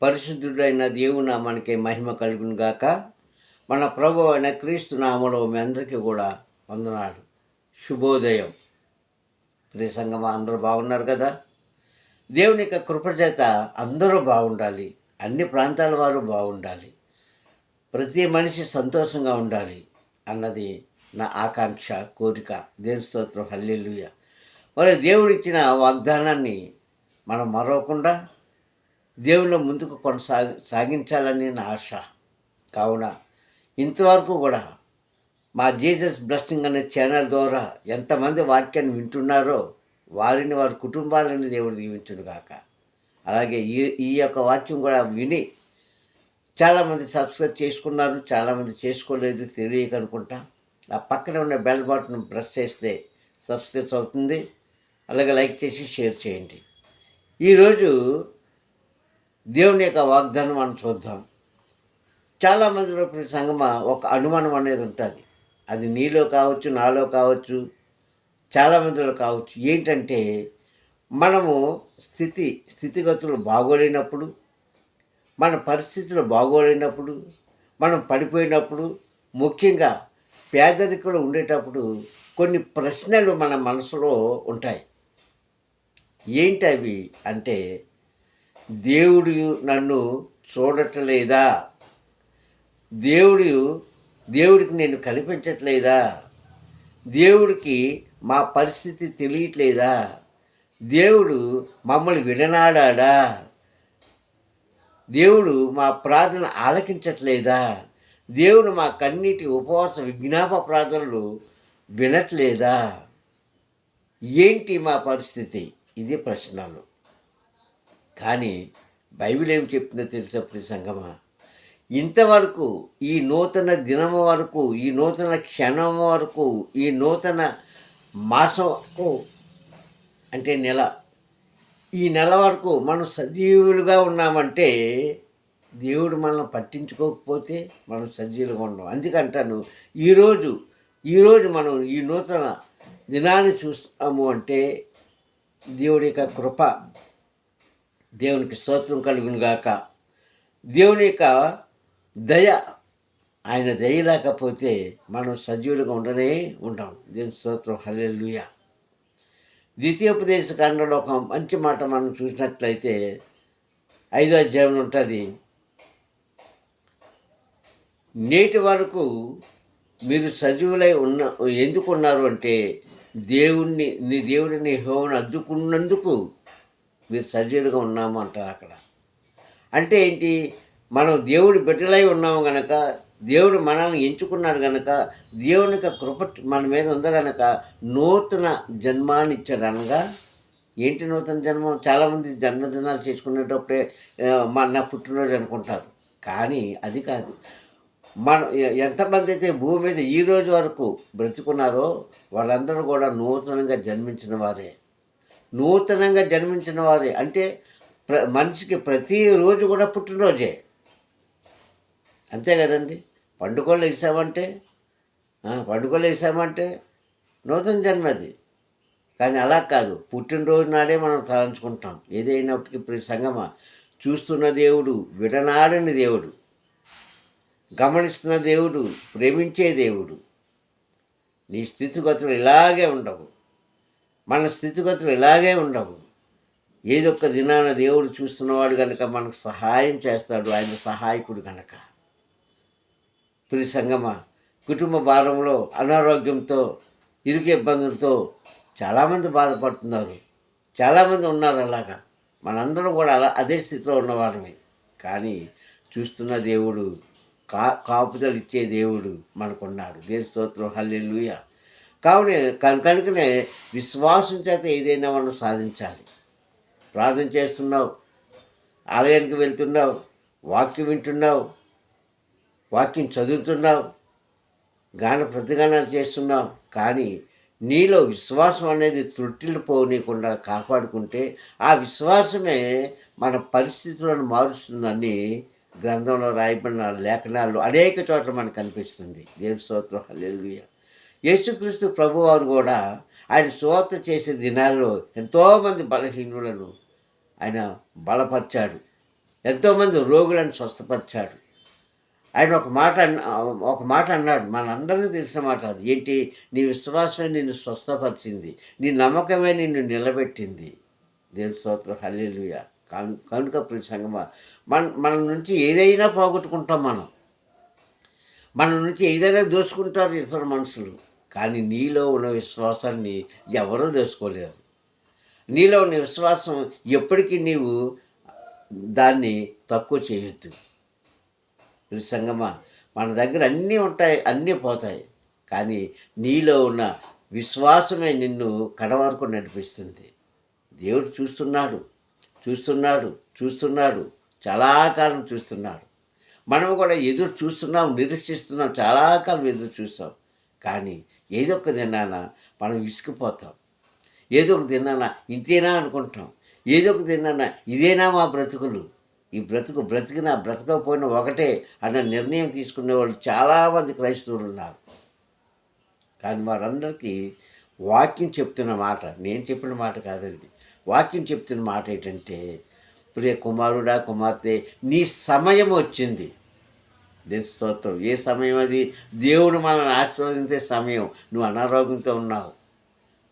పరిశుద్ధుడైన దేవుని నామానికి మహిమ కలుగును గాక. మన ప్రభు అయిన క్రీస్తు నామములో మీ అందరికీ కూడా వందనాలు. శుభోదయం. ప్రియ సంగమా, అందరూ బాగున్నారు కదా? దేవుని యొక్క కృప చేత అందరూ బాగుండాలి. అన్ని ప్రాంతాల వారు బాగుండాలి. ప్రతి మనిషి సంతోషంగా ఉండాలి అన్నది నా ఆకాంక్ష, కోరిక. దేవుని స్తోత్రం, హల్లెలూయా. మరి దేవుడిచ్చిన వాగ్దానాన్ని మనం మరవకుండా దేవుళ్ళ ముందుకు సాగించాలని నా ఆశ. కావున ఇంతవరకు కూడా మా జీసస్ బ్లెస్సింగ్ అనే ఛానల్ ద్వారా ఎంతమంది వాక్యాన్ని వింటున్నారో వారిని, వారి కుటుంబాలని దేవుడు దీవించును గాక. అలాగే ఈ యొక్క వాక్యం కూడా విని చాలామంది సబ్స్క్రైబ్ చేసుకున్నారు, చాలామంది చేసుకోలేదు, తెలియక అనుకుంటా. ఆ పక్కన ఉన్న బెల్ బటన్ ప్రెస్ చేస్తే సబ్స్క్రైబ్ అవుతుంది. అలాగే లైక్ చేసి షేర్ చేయండి. ఈరోజు దేవుని యొక్క వాగ్దానం మనం చూద్దాం. చాలామందిలో సంగమ ఒక అనుమానం అనేది ఉంటుంది. అది నీలో కావచ్చు, నాలో కావచ్చు, చాలామందిలో కావచ్చు. ఏంటంటే మనము స్థితిగతులు బాగోలేనప్పుడు, మన పరిస్థితులు బాగోలేనప్పుడు, మనం పడిపోయినప్పుడు, ముఖ్యంగా పేదరికంలో ఉండేటప్పుడు కొన్ని ప్రశ్నలు మన మనసులో ఉంటాయి. ఏంటి అవి అంటే, దేవుడు నన్ను చూడట్లేదా? దేవుడికి నేను కనిపించట్లేదా? దేవుడికి మా పరిస్థితి తెలియట్లేదా? దేవుడు మమ్మల్ని విడనాడా? దేవుడు మా ప్రార్థన ఆలకించట్లేదా? దేవుడు మా కన్నీటి ఉపవాస విజ్ఞాప ప్రార్థనలు వినట్లేదా? ఏంటి మా పరిస్థితి? ఇది ప్రశ్నలు. కానీ బైబిల్ ఏం చెప్తుందో తెలుసా ప్రియ సంగమా? ఇంతవరకు ఈ నూతన దినము వరకు, ఈ నూతన క్షణం వరకు, ఈ నూతన మాసం వరకు, అంటే ఈ నెల వరకు మనం సజీవులుగా ఉన్నామంటే దేవుడు మనల్ని పట్టించుకోకపోతే మనం సజీవులుగా ఉన్నాం. అందుకంటాను, ఈరోజు మనం ఈ నూతన దినాన్ని చూస్తాము అంటే దేవుడి యొక్క కృప, దేవునికి స్తోత్రం కలుగును గాక. దేవుని యొక్క దయ, ఆయన దయ లేకపోతే మనం సజీవులుగా ఉండం. దేవుని స్తోత్రం, హల్లెలూయా. ద్వితీయోపదేశ కాండంలో ఒక మంచి మాట మనం చూసినట్లయితే 5వ అధ్యాయం ఉంటుంది. నేటి వరకు మీరు సజీవులై ఎందుకున్నారు అంటే దేవుడిని యెహోవాను అద్దుకున్నందుకు మీరు సజీవులుగా ఉన్నాము అంటారు అక్కడ. అంటే ఏంటి? మనం దేవుడి బిడ్డలై ఉన్నాము కనుక, దేవుడు మనల్ని ఎంచుకున్నాడు కనుక, దేవుని యొక్క కృప మన మీద ఉంది కనుక నూతన జన్మాన్ని ఇచ్చాడు. అనగా ఏంటి నూతన జన్మం? చాలామంది జన్మదినాలు చేసుకునేటప్పుడే నా పుట్టినరోజు అనుకుంటారు. కానీ అది కాదు. మనం ఎంతమంది అయితే భూమి మీద ఈ రోజు వరకు బ్రతుకున్నారో వాళ్ళందరూ కూడా నూతనంగా జన్మించిన వారే. అంటే మనిషికి ప్రతిరోజు కూడా పుట్టినరోజే, అంతే కదండి. పండుగలు వేసామంటే నూతన జన్మది. కానీ అలా కాదు, పుట్టినరోజు నాడే మనం తలంచుకుంటాం. ఏదైనప్పటికీ ప్రతి సంగమ చూస్తున్న దేవుడు, విడనాడని దేవుడు, గమనిస్తున్న దేవుడు, ప్రేమించే దేవుడు. నీ స్థితిగతులు ఇలాగే ఉండవు, మన స్థితిగతులు ఇలాగే ఉండవు. ఏదొక్క దినాన దేవుడు చూస్తున్నవాడు కనుక మనకు సహాయం చేస్తాడు. ఆయన సహాయకుడు కనుక. ప్రియ సంగమ, కుటుంబ భారంలో, అనారోగ్యంతో, ఇరుకు ఇబ్బందులతో చాలామంది బాధపడుతున్నారు. చాలామంది ఉన్నారు అలాగా. మనందరం కూడా అదే స్థితిలో ఉన్నవారమే. కానీ చూస్తున్న దేవుడు, కాపుదలు ఇచ్చే దేవుడు మనకున్నాడు. దేవుని స్తోత్రం, హల్లెలూయా. కనుకనే విశ్వాసం చేత ఏదైనా మనం సాధించాలి. ప్రార్థన చేస్తున్నావు, ఆలయానికి వెళ్తున్నావు, వాక్యం వింటున్నావు, వాక్యం చదువుతున్నావు, ప్రతిగానాలు చేస్తున్నావు. కానీ నీలో విశ్వాసం అనేది త్రుటిలు పోనీయకుండా కాపాడుకుంటే ఆ విశ్వాసమే మన పరిస్థితులను మారుస్తుందని గ్రంథంలో రాయబడిన లేఖనాల్లో అనేక చోట్ల మనకు కనిపిస్తుంది. దేవుని స్తోత్రం, హల్లెలూయా. యేసుక్రీస్తు ప్రభువారు కూడా ఆయన సువార్త చేసే దినాల్లో ఎంతోమంది బలహీనులను ఆయన బలపరిచాడు. ఎంతోమంది రోగులను స్వస్థపరిచాడు. ఆయన ఒక మాట అన్నాడు, మనందరికీ తెలిసిన మాట అది. ఏంటి? నీ విశ్వాసమే నిన్ను స్వస్థపరిచింది. నీ నమ్మకమే నిన్ను నిలబెట్టింది. దేవుని స్తోత్రం. హల్లెలూయా. కనుక ప్రియ సంగమా, మన నుంచి ఏదైనా పోగొట్టుకుంటాం మనం. మన నుంచి ఏదైనా దోచుకుంటారు ఇతర మనుషులు. కానీ నీలో ఉన్న విశ్వాసాన్ని ఎవరూ దోచుకోలేరు. నీలో ఉన్న విశ్వాసం ఎప్పటికీ నీవు దాన్ని తక్కువ చేయొద్దు. సంగమా, మన దగ్గర అన్నీ ఉంటాయి, అన్నీ పోతాయి. కానీ నీలో ఉన్న విశ్వాసమే నిన్ను కడ వరకు నడిపిస్తుంది. దేవుడు చూస్తున్నాడు, చూస్తున్నాడు, చూస్తున్నాడు. చాలా కాలం చూస్తున్నాడు. మనం కూడా ఎదురు చూస్తున్నాం, నిరీక్షిస్తున్నాం, చాలా కాలం ఎదురు చూస్తాం. కానీ ఏదో ఒక దినాన మనం విసిగిపోతాం. ఏదో ఒక దినాన ఇంతేనా అనుకుంటాం. ఏదో ఒక దినాన ఇదేనా మా బ్రతుకులు, ఈ బ్రతకపోయినా ఒకటే అన్న నిర్ణయం తీసుకునే వాళ్ళు చాలామంది క్రైస్తవులు ఉన్నారు. కానీ వారందరికీ వాక్యం చెప్తున్న మాట, నేను చెప్పిన మాట కాదండి, వాక్యం చెప్తున్న మాట ఏంటంటే, ప్రియ కుమారుడా, కుమార్తె, నీ సమయం వచ్చింది. దేవుని స్తోత్రం. ఏ సమయం అది? దేవుడు మనల్ని ఆశీర్వదించే సమయం. నువ్వు అనారోగ్యంతో ఉన్నావు,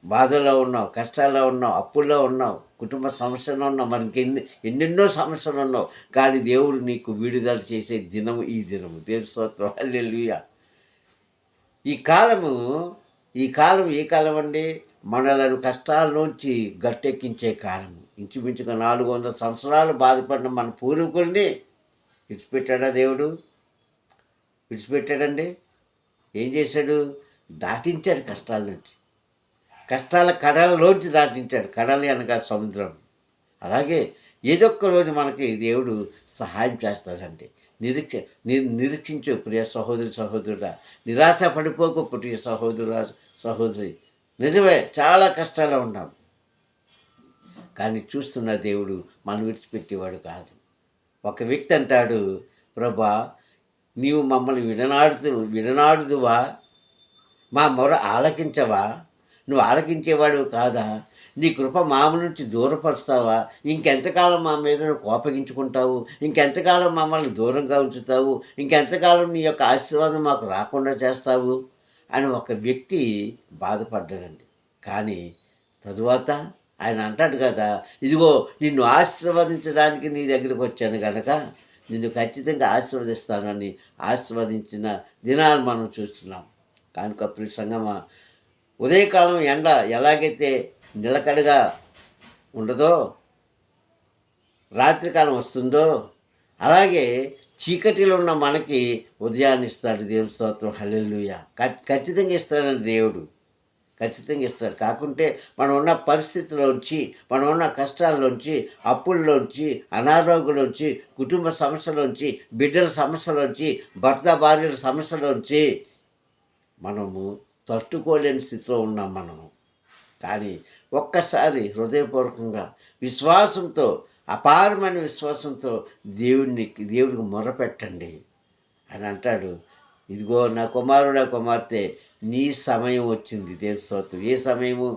బాధల్లో ఉన్నావు, కష్టాల్లో ఉన్నావు, అప్పుల్లో ఉన్నావు, కుటుంబ సమస్యలో ఉన్నావు, మరి ఎన్నెన్నో సమస్యలు ఉన్నావు. కానీ దేవుడు నీకు విడుదల చేసే దినము ఈ దినము. దేవుని స్తోత్రం. హల్లెలూయా. ఈ కాలం ఏ కాలం అండి? మనలను కష్టాల్లోంచి గట్టెక్కించే కాలము. ఇంచుమించుగా 400 సంవత్సరాలు బాధపడిన మన పూర్వీకుల్ని విడిచిపెట్టాడా దేవుడు? విడిచిపెట్టాడండి. ఏం చేశాడు? దాటించాడు కష్టాల నుంచి, కష్టాల కడలలోంచి దాటించాడు. కడలి అనగా సముద్రం. అలాగే ఏదో ఒక రోజు మనకి దేవుడు సహాయం చేస్తాడండి. నిరీక్షించు ప్రియ సహోదరుడా, నిరాశ పడిపోకు ప్రియ సహోదరి. నిజమే, చాలా కష్టాలు ఉన్నాం. కానీ చూస్తున్న దేవుడు మనం విడిచిపెట్టేవాడు కాదు. ఒక వ్యక్తి అంటాడు, ప్రభా, నీవు మమ్మల్ని విడనాడుదువా? మా మొర ఆలకించవా? నువ్వు ఆలకించేవాడు కాదా? నీ కృప మామ నుంచి దూరపరుస్తావా? ఇంకెంతకాలం మా మీద నువ్వు కోపగించుకుంటావు? ఇంకెంతకాలం మమ్మల్ని దూరంగా ఉంచుతావు? ఇంకెంతకాలం నీ యొక్క ఆశీర్వాదం మాకు రాకుండా చేస్తావు అని ఒక వ్యక్తి బాధపడ్డాడండి. కానీ తరువాత ఆయన అంటాడు కదా, ఇదిగో నిన్ను ఆశీర్వదించడానికి నీ దగ్గరికి వచ్చాను కనుక నిన్ను ఖచ్చితంగా ఆశీర్వదిస్తానని ఆశీర్వదించిన దినాలు మనం చూస్తున్నాం. కనుక ప్రియ సంగమా, ఉదయకాలం ఎండ ఎలాగైతే నిలకడగా ఉండదో, రాత్రికాలం వస్తుందో, అలాగే చీకటిలో ఉన్న మనకి ఉదయాన్ని ఇస్తాడు. దేవుని స్తోత్రం. హల్లెలూయా. ఖచ్చితంగా ఇస్తాడండి దేవుడు, ఖచ్చితంగా ఇస్తారు. కాకుంటే మనం ఉన్న పరిస్థితిలోంచి, మనం ఉన్న కష్టాల్లోంచి, అప్పుల్లోంచి, అనారోగ్యంలోంచి, కుటుంబ సమస్యలోంచి, బిడ్డల సమస్యలోంచి, భర్త భార్యల సమస్యలోంచి మనము తట్టుకోలేని స్థితిలో ఉన్నాం మనము. కానీ ఒక్కసారి హృదయపూర్వకంగా విశ్వాసంతో, అపారమైన విశ్వాసంతో దేవుడికి మొరపెట్టండి అని అంటాడు. ఇదిగో నా కుమారుడా, కుమార్తె, నీ సమయం వచ్చింది. దేవుని స్తోత్రం. ఏ సమయము?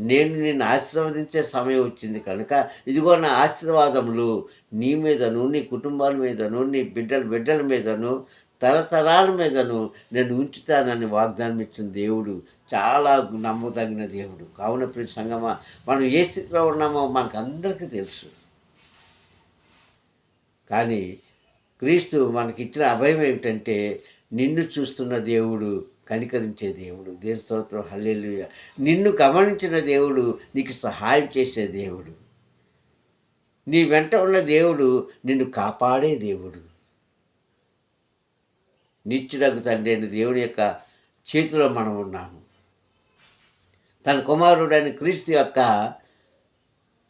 నేను నిన్ను ఆశీర్వదించే సమయం వచ్చింది కనుక ఇదిగో నా ఆశీర్వాదములు నీ మీదను, నీ కుటుంబాల మీదను, నీ బిడ్డల మీదను, తరతరాల మీదను నేను ఉంచుతానని వాగ్దానం ఇచ్చిన దేవుడు చాలా నమ్మదగిన దేవుడు. కావున ప్రియ సంగమా, మనం ఏ స్థితిలో ఉన్నామో మనకు అందరికీ తెలుసు. కానీ క్రీస్తు మనకిచ్చిన అభయం ఏమిటంటే, నిన్ను చూస్తున్న దేవుడు, కనికరించే దేవుడు. దేవుని స్తోత్రం. హల్లెలూయా. నిన్ను గమనించిన దేవుడు, నీకు సహాయం చేసే దేవుడు, నీ వెంట ఉన్న దేవుడు, నిన్ను కాపాడే దేవుడు. నిత్యుడగు తండ్రి అయిన దేవుని యొక్క చేతిలో మనం ఉన్నాము. తన కుమారుడైన క్రీస్తు యొక్క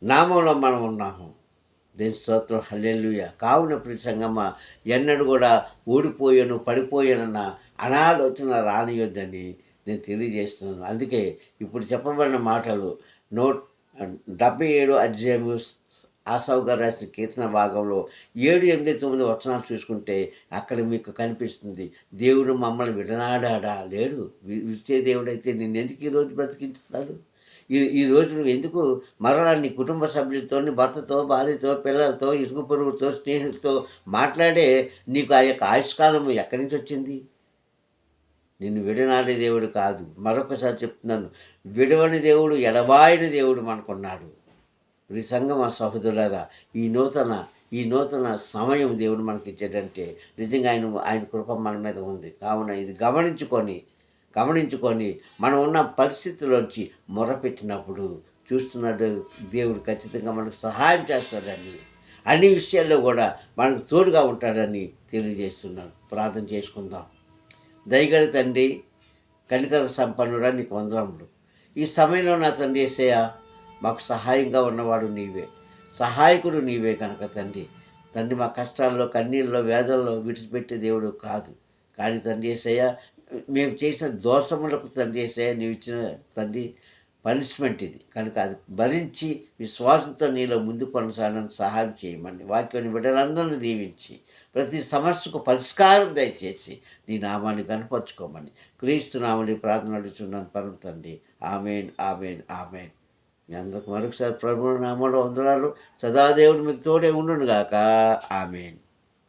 నామంలో మనం ఉన్నాము. దేవుని స్తోత్రం. హల్లెలూయా. కావున ప్రియ సంగమా, ఎన్నడూ కూడా ఓడిపోయాను, పడిపోయానన్న అనాలోచన రానియొద్దని నేను తెలియజేస్తున్నాను. అందుకే ఇప్పుడు చెప్పబడిన మాటలు 77 అధ్యాయము ఆసావు గారు రాసిన కీర్తన భాగంలో 7, 8, 9 వచనాలు చూసుకుంటే అక్కడ మీకు కనిపిస్తుంది, దేవుడు మమ్మల్ని విడనాడా? లేడు. విడిచే దేవుడైతే నిన్నెందుకు ఈరోజు బ్రతికించుతాడు? ఈ రోజు నువ్వు ఎందుకు మరలా నీ కుటుంబ సభ్యులతో, నీ భర్తతో, భార్యతో, పిల్లలతో, ఇరుగు పొరుగుతో, స్నేహితులతో మాట్లాడే నీకు ఆ యొక్క ఆయుష్కాలం ఎక్కడి నుంచి వచ్చింది? నిన్ను విడనాడే దేవుడు కాదు. మరొకసారి చెప్తున్నాను. విడవని దేవుడు, ఎడబాయని దేవుడు మనకున్నాడు. ప్రియ సంగమా సహోదరులారా, ఈ నూతన సమయం దేవుడు మనకిచ్చాడంటే నిజంగా ఆయన కృప మన మీద ఉంది. కావున ఇది గమనించుకొని మనం ఉన్న పరిస్థితిలోంచి మొరపెట్టినప్పుడు చూస్తున్నాడు దేవుడు ఖచ్చితంగా మనకు సహాయం చేస్తాడని, అన్ని విషయాల్లో కూడా మనకు తోడుగా ఉంటాడని తెలియజేస్తున్నాడు. ప్రార్థన చేసుకుందాం. దయగల తండ్రి, కనికర సంపన్నుడా, నీకు వందనములు. ఈ సమయంలో నా తండ్రి యేసయ్యా, మాకు సహాయంగా ఉన్నవాడు నీవే, సహాయకుడు నీవే కనుక తండ్రి మా కష్టాల్లో, కన్నీళ్ళలో, వేదనలో విడిచిపెట్టే దేవుడు కాదు. కానీ తండ్రి యేసయ్యా, మేము చేసిన దోషములకు తండ్రి యేసయ్యా, నీవు ఇచ్చిన తండ్రి పనిష్మెంట్ ఇది కనుక అది భరించి విశ్వాసంతో నీలో ముందు కొనసాగడానికి సహాయం చేయమని వాక్యాన్ని బిడ్డలందరినీ దీవించి ప్రతి సమస్యకు పరిష్కారం దయచేసి నీ నామాన్ని కనపరుచుకోమని క్రీస్తు నామని ప్రార్థన అడుగుతున్నాను పరమ తండ్రి. ఆమేన్, ఆమేన్, ఆమేన్. మీ అందరికి మరొకసారి ప్రభువు నామంలో వందనాలు. సదాదేవుడు మీకు తోడే ఉండును గాక. ఆమేన్.